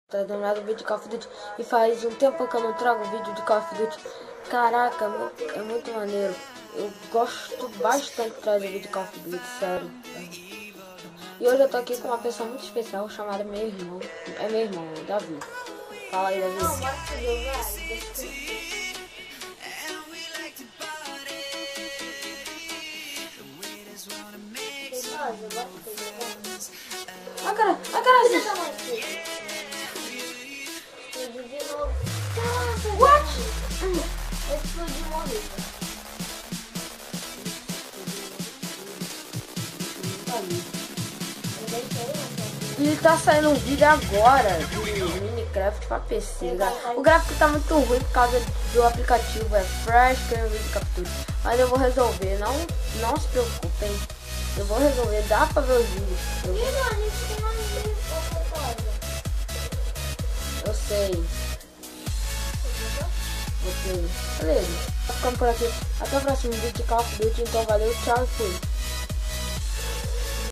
Tá demorado o vídeo de Call of Duty e faz um tempo que eu não trago vídeo de Call of Duty. Caraca, é muito maneiro. Eu gosto bastante de trazer vídeo de Call of Duty, sério. E hoje eu tô aqui com uma pessoa muito especial chamada meu irmão. É meu irmão, Davi. Fala aí, Davi. Não, bora fazer, velho. Ah, cara, De novo. Caraca, What? eu explodi uma vez. E tá saindo um vídeo agora de Minecraft pra PC, galera. O gráfico tá muito ruim por causa do aplicativo, é Fresh, que é o vídeo captura. Mas eu vou resolver, não se preocupem. Eu vou resolver, dá pra ver os vídeos. Eu sei. Ok. Beleza. Tá ficando por aqui. Até o próximo vídeo de Call of Duty. Então valeu, tchau e fui.